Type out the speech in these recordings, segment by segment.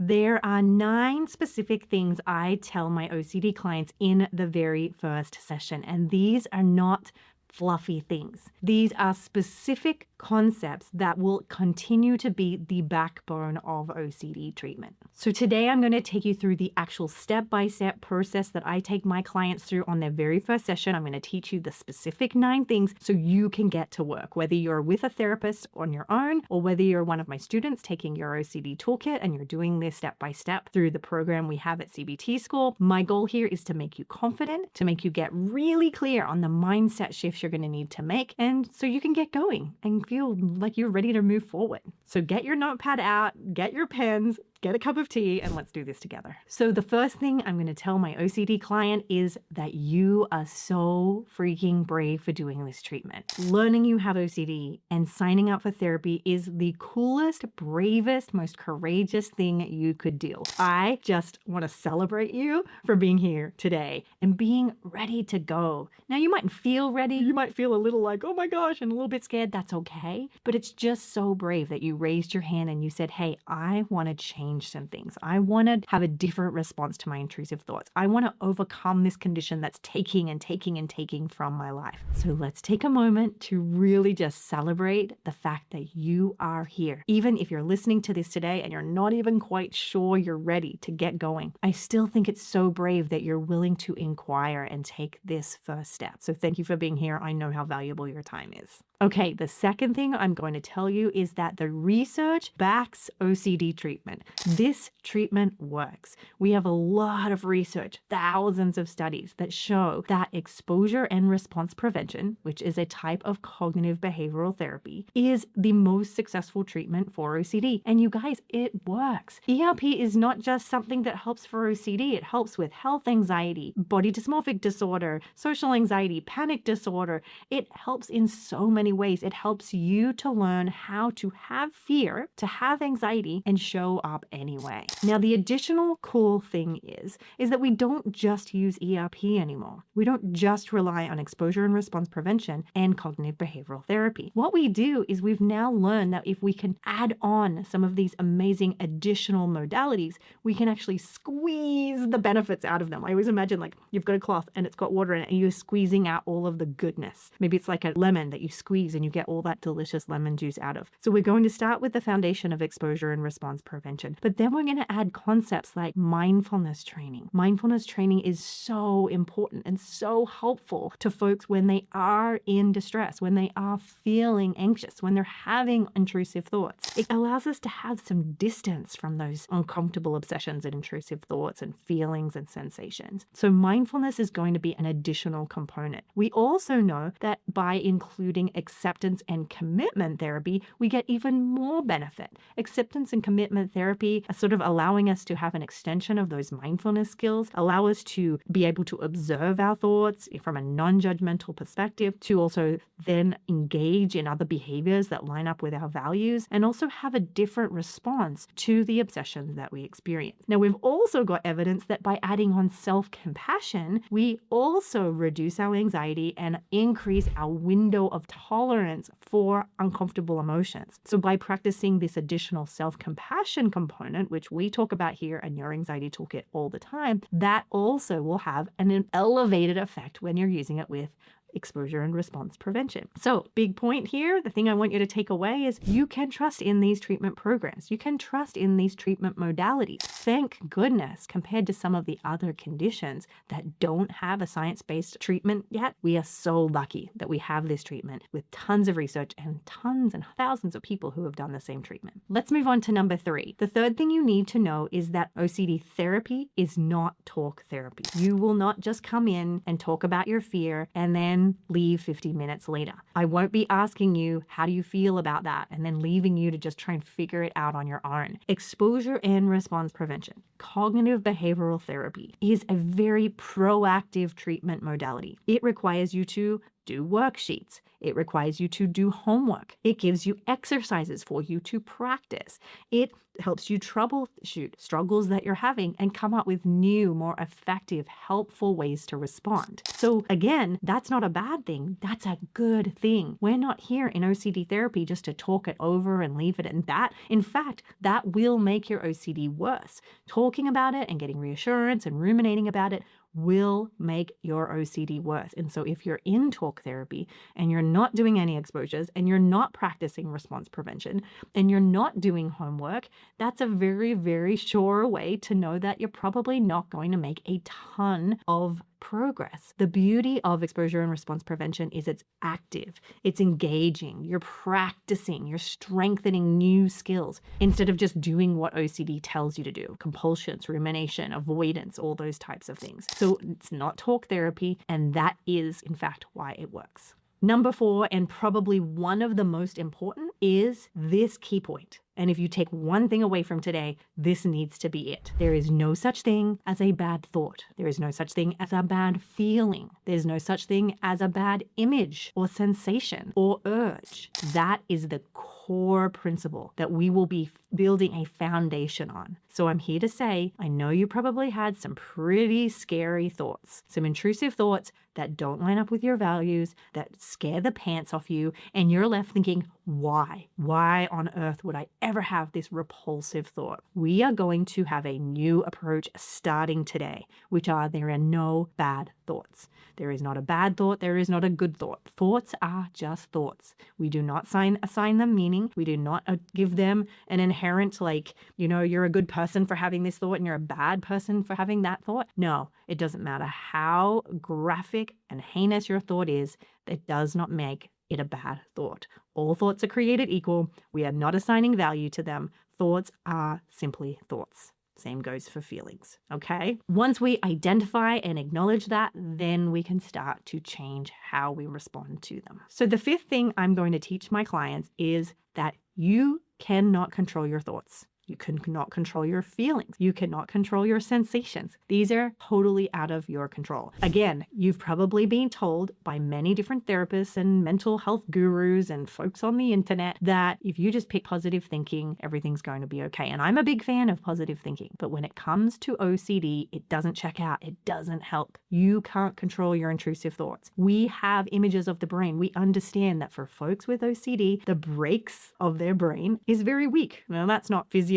There are 9 specific things I tell my OCD clients in the very first session, and these are not fluffy things. These are specific concepts that will continue to be the backbone of OCD treatment. So today I'm going to take you through the actual step-by-step process that I take my clients through on their very first session. I'm going to teach you the specific 9 things so you can get to work, whether you're with a therapist on your own or whether you're one of my students taking your OCD Toolkit and you're doing this step-by-step through the program we have at CBT School. My goal here is to make you confident, to make you get really clear on the mindset shifts you're going to need to make, and so you can get going and feel like you're ready to move forward. So get your notepad out, get your pens, get a cup of tea, and let's do this together. So the first thing I'm going to tell my OCD client is that you are so freaking brave for doing this treatment. Learning you have OCD and signing up for therapy is the coolest, bravest, most courageous thing you could do. I just want to celebrate you for being here today and being ready to go. Now, you might feel ready. You might feel a little like, oh my gosh, and a little bit scared. That's okay. But it's just so brave that you raised your hand and you said, hey, I want to change some things. I want to have a different response to my intrusive thoughts. I want to overcome this condition that's taking and taking and taking from my life. So let's take a moment to really just celebrate the fact that you are here. Even if you're listening to this today and you're not even quite sure you're ready to get going, I still think it's so brave that you're willing to inquire and take this first step. So thank you for being here. I know how valuable your time is. Okay, the second thing I'm going to tell you is that the research backs OCD treatment. This treatment works. We have a lot of research, thousands of studies that show that exposure and response prevention, which is a type of cognitive behavioral therapy, is the most successful treatment for OCD. And you guys, it works. ERP is not just something that helps for OCD. It helps with health anxiety, body dysmorphic disorder, social anxiety, panic disorder. It helps in so many ways. It helps you to learn how to have fear, to have anxiety, and show up anyway. Now, the additional cool thing is that we don't just use ERP anymore. We don't just rely on exposure and response prevention and cognitive behavioral therapy. What we do is we've now learned that if we can add on some of these amazing additional modalities, we can actually squeeze the benefits out of them. I always imagine like you've got a cloth and it's got water in it and you're squeezing out all of the goodness. Maybe it's like a lemon that you squeeze and you get all that delicious lemon juice out of. So we're going to start with the foundation of exposure and response prevention, but then we're going to add concepts like mindfulness training. Mindfulness training is so important and so helpful to folks when they are in distress, when they are feeling anxious, when they're having intrusive thoughts. It allows us to have some distance from those uncomfortable obsessions and intrusive thoughts and feelings and sensations. So mindfulness is going to be an additional component. We also know that by including acceptance and commitment therapy, we get even more benefit. Acceptance and commitment therapy are sort of allowing us to have an extension of those mindfulness skills, allow us to be able to observe our thoughts from a non-judgmental perspective, to also then engage in other behaviors that line up with our values, and also have a different response to the obsessions that we experience. Now, we've also got evidence that by adding on self-compassion, we also reduce our anxiety and increase our window of tolerance for uncomfortable emotions. So by practicing this additional self-compassion component, which we talk about here in Your Anxiety Toolkit all the time, that also will have an elevated effect when you're using it with exposure and response prevention. So big point here, the thing I want you to take away is you can trust in these treatment programs. You can trust in these treatment modalities. Thank goodness, compared to some of the other conditions that don't have a science-based treatment yet, we are so lucky that we have this treatment with tons of research and tons and thousands of people who have done the same treatment. Let's move on to number 3. The third thing you need to know is that OCD therapy is not talk therapy. You will not just come in and talk about your fear and then leave 50 minutes later. I won't be asking you, how do you feel about that? And then leaving you to just try and figure it out on your own. Exposure and response prevention, cognitive behavioral therapy, is a very proactive treatment modality. It requires you to do worksheets. It requires you to do homework. It gives you exercises for you to practice. It helps you troubleshoot struggles that you're having and come up with new, more effective, helpful ways to respond. So again, that's not a bad thing. That's a good thing. We're not here in OCD therapy just to talk it over and leave it at that. In fact, that will make your OCD worse. Talking about it and getting reassurance and ruminating about it will make your OCD worse. And so if you're in talk therapy and you're not doing any exposures and you're not practicing response prevention and you're not doing homework, that's a very, very sure way to know that you're probably not going to make a ton of progress. The beauty of exposure and response prevention is it's active, it's engaging, you're practicing, you're strengthening new skills instead of just doing what OCD tells you to do. Compulsions, rumination, avoidance, all those types of things. So it's not talk therapy, and that is, in fact, why it works. Number 4, and probably one of the most important, is this key point. And if you take one thing away from today, this needs to be it. There is no such thing as a bad thought. There is no such thing as a bad feeling. There's no such thing as a bad image or sensation or urge. That is the core principle that we will be building a foundation on. So I'm here to say, I know you probably had some pretty scary thoughts, some intrusive thoughts that don't line up with your values, that scare the pants off you, and you're left thinking, why? Why on earth would I ever have this repulsive thought? We are going to have a new approach starting today, which are there are no bad thoughts. There is not a bad thought. There is not a good thought. Thoughts are just thoughts. We do not assign them meaning. We do not give them an inherent, you're a good person for having this thought and you're a bad person for having that thought. No, it doesn't matter how graphic and heinous your thought is. It does not make it a bad thought. All thoughts are created equal. We are not assigning value to them. Thoughts are simply thoughts. Same goes for feelings, okay? Once we identify and acknowledge that, then we can start to change how we respond to them. So the 5th thing I'm going to teach my clients is that you cannot control your thoughts. You cannot control your feelings. You cannot control your sensations. These are totally out of your control. Again, you've probably been told by many different therapists and mental health gurus and folks on the internet that if you just pick positive thinking, everything's going to be okay. And I'm a big fan of positive thinking. But when it comes to OCD, it doesn't check out. It doesn't help. You can't control your intrusive thoughts. We have images of the brain. We understand that for folks with OCD, the brakes of their brain is very weak. Now, that's not physiologically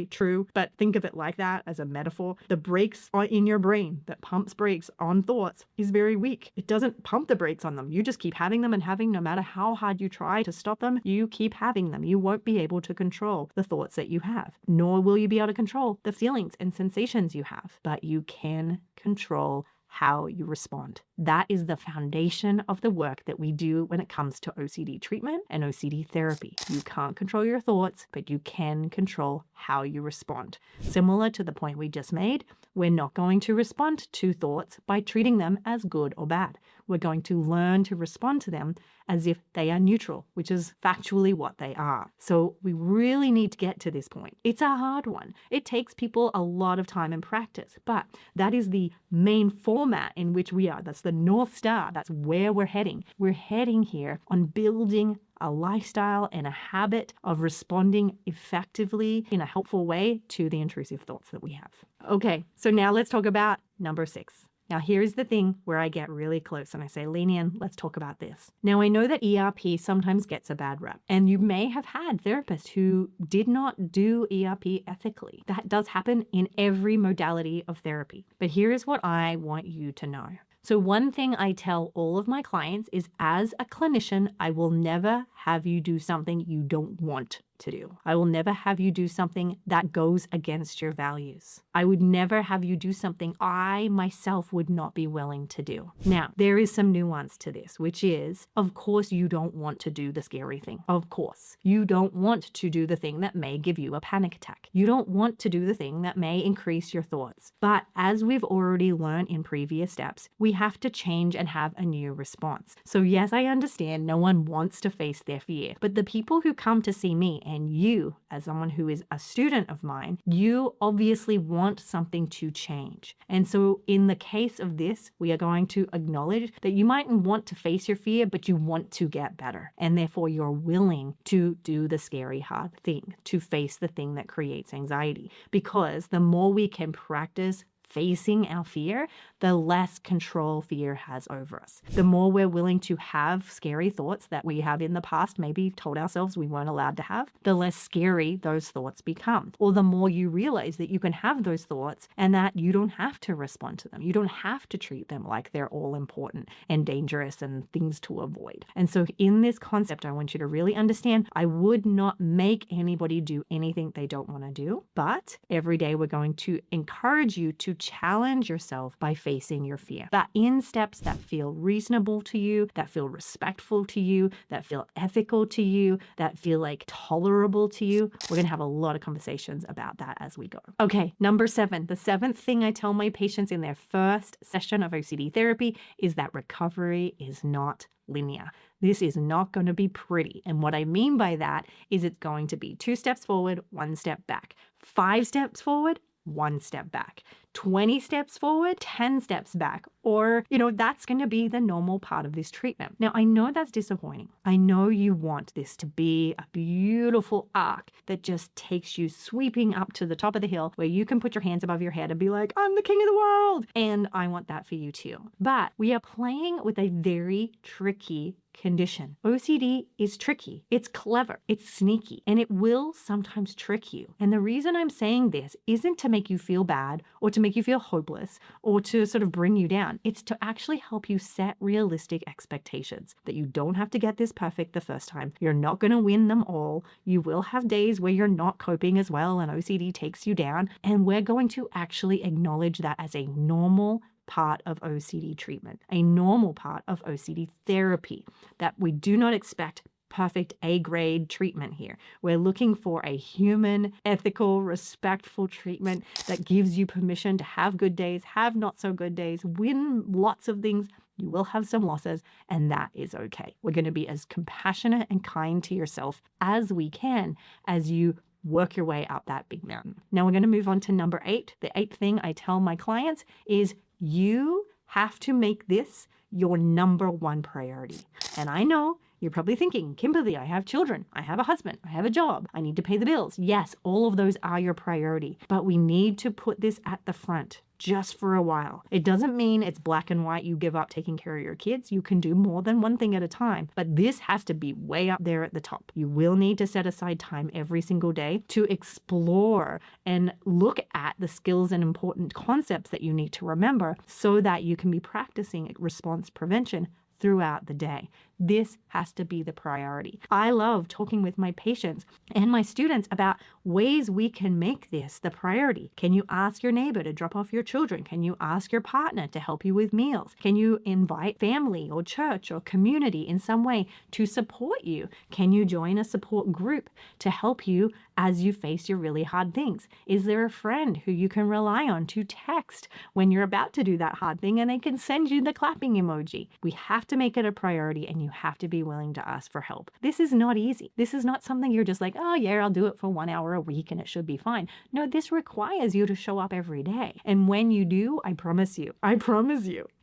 true, but think of it like that as a metaphor. The brakes are in your brain that pumps brakes on thoughts is very weak. It doesn't pump the brakes on them. You just keep having them and having, no matter how hard you try to stop them, you keep having them. You won't be able to control the thoughts that you have, nor will you be able to control the feelings and sensations you have, but you can control how you respond. That is the foundation of the work that we do when it comes to OCD treatment and OCD therapy. You can't control your thoughts, but you can control how you respond. Similar to the point we just made, we're not going to respond to thoughts by treating them as good or bad. We're going to learn to respond to them as if they are neutral, which is factually what they are. So we really need to get to this point. It's a hard one. It takes people a lot of time and practice, but that is the main format in which we are. That's the North Star. That's where we're heading. We're heading here on building a lifestyle and a habit of responding effectively in a helpful way to the intrusive thoughts that we have. Okay, so now let's talk about number 6. Now, here's the thing where I get really close and I say, lean in, let's talk about this. Now, I know that ERP sometimes gets a bad rep, and you may have had therapists who did not do ERP ethically. That does happen in every modality of therapy. But here is what I want you to know. So one thing I tell all of my clients is, as a clinician, I will never have you do something you don't want to do. I will never have you do something that goes against your values. I would never have you do something I myself would not be willing to do. Now, there is some nuance to this, which is, of course, you don't want to do the scary thing. Of course. You don't want to do the thing that may give you a panic attack. You don't want to do the thing that may increase your thoughts. But as we've already learned in previous steps, we have to change and have a new response. So yes, I understand no one wants to face their fear, but the people who come to see me And you, as someone who is a student of mine, you obviously want something to change. And so in the case of this, we are going to acknowledge that you mightn't want to face your fear, but you want to get better. And therefore you're willing to do the scary, hard thing, to face the thing that creates anxiety. Because the more we can practice facing our fear, the less control fear has over us. The more we're willing to have scary thoughts that we have in the past maybe told ourselves we weren't allowed to have, the less scary those thoughts become. Or the more you realize that you can have those thoughts and that you don't have to respond to them. You don't have to treat them like they're all important and dangerous and things to avoid. And so in this concept, I want you to really understand, I would not make anybody do anything they don't want to do, but every day we're going to encourage you to challenge yourself by facing your fear. But in steps that feel reasonable to you, that feel respectful to you, that feel ethical to you, that feel like tolerable to you. We're going to have a lot of conversations about that as we go. Okay, number 7. The 7th thing I tell my patients in their first session of OCD therapy is that recovery is not linear. This is not going to be pretty. And what I mean by that is it's going to be 2 steps forward, 1 step back, 5 steps forward, 1 step back, 20 steps forward, 10 steps back, or, that's going to be the normal part of this treatment. Now, I know that's disappointing. I know you want this to be a beautiful arc that just takes you sweeping up to the top of the hill where you can put your hands above your head and be like, I'm the king of the world. And I want that for you too. But we are playing with a very tricky condition. OCD is tricky. It's clever. It's sneaky. And it will sometimes trick you. And the reason I'm saying this isn't to make you feel bad or to make you feel hopeless or to sort of bring you down. It's to actually help you set realistic expectations that you don't have to get this perfect the first time. You're not going to win them all. You will have days where you're not coping as well and OCD takes you down. And we're going to actually acknowledge that as a normal part of OCD treatment, a normal part of OCD therapy, that we do not expect perfect A-grade treatment here. We're looking for a human, ethical, respectful treatment that gives you permission to have good days, have not so good days, win lots of things. You will have some losses, and that is okay. We're going to be as compassionate and kind to yourself as we can as you work your way up that big mountain. Now we're going to move on to number 8. The 8th thing I tell my clients is you have to make this your number 1 priority. And I know you're probably thinking, Kimberly, I have children, I have a husband, I have a job, I need to pay the bills. Yes, all of those are your priority, but we need to put this at the front just for a while. It doesn't mean it's black and white, you give up taking care of your kids. You can do more than one thing at a time, but this has to be way up there at the top. You will need to set aside time every single day to explore and look at the skills and important concepts that you need to remember so that you can be practicing response prevention throughout the day. This has to be the priority. I love talking with my patients and my students about ways we can make this the priority. Can you ask your neighbor to drop off your children? Can you ask your partner to help you with meals? Can you invite family or church or community in some way to support you? Can you join a support group to help you as you face your really hard things? Is there a friend who you can rely on to text when you're about to do that hard thing and they can send you the clapping emoji? We have to make it a priority, and you have to be willing to ask for help. This is not easy. This is not something you're just like, oh yeah, I'll do it for 1 hour a week and it should be fine. No, this requires you to show up every day. And when you do, I promise you,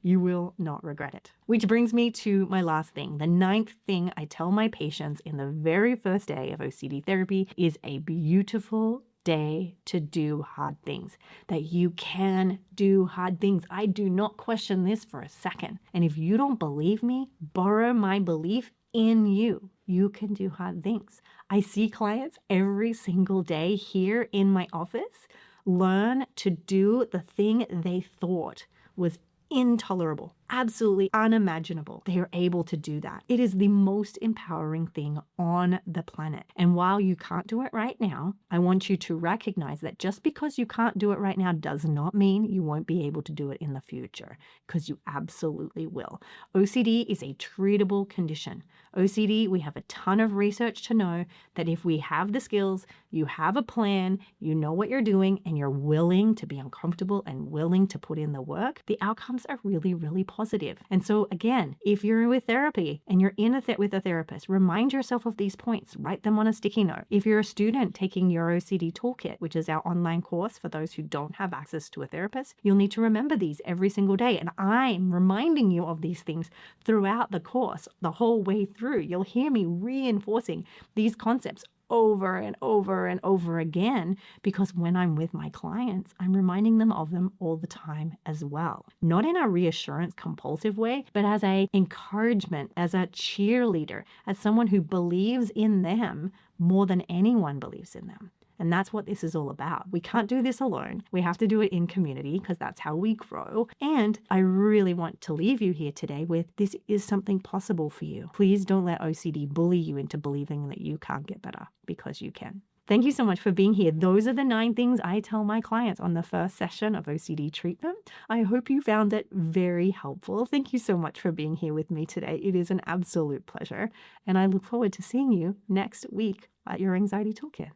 you will not regret it. Which brings me to my last thing. The 9th thing I tell my patients in the very first day of OCD therapy is a beautiful day to do hard things, that you can do hard things. I do not question this for a second. And if you don't believe me, borrow my belief in you. You can do hard things. I see clients every single day here in my office learn to do the thing they thought was intolerable, absolutely unimaginable. They are able to do that. It is the most empowering thing on the planet. And while you can't do it right now, I want you to recognize that just because you can't do it right now does not mean you won't be able to do it in the future, because you absolutely will. OCD is a treatable condition. OCD, we have a ton of research to know that if we have the skills, you have a plan, you know what you're doing, and you're willing to be uncomfortable and willing to put in the work, the outcomes are really, really positive. positive. And so again, if you're with therapy and you're with a therapist, remind yourself of these points. Write them on a sticky note. If you're a student taking Your OCD Toolkit, which is our online course for those who don't have access to a therapist, you'll need to remember these every single day. And I'm reminding you of these things throughout the course, the whole way through. You'll hear me reinforcing these concepts over and over and over again, because when I'm with my clients, I'm reminding them of them all the time as well. Not in a reassurance compulsive way, but as a encouragement, as a cheerleader, as someone who believes in them more than anyone believes in them. And that's what this is all about. We can't do this alone. We have to do it in community because that's how we grow. And I really want to leave you here today with this is something possible for you. Please don't let OCD bully you into believing that you can't get better, because you can. Thank you so much for being here. Those are the 9 things I tell my clients on the first session of OCD treatment. I hope you found it very helpful. Thank you so much for being here with me today. It is an absolute pleasure. And I look forward to seeing you next week at Your Anxiety Toolkit.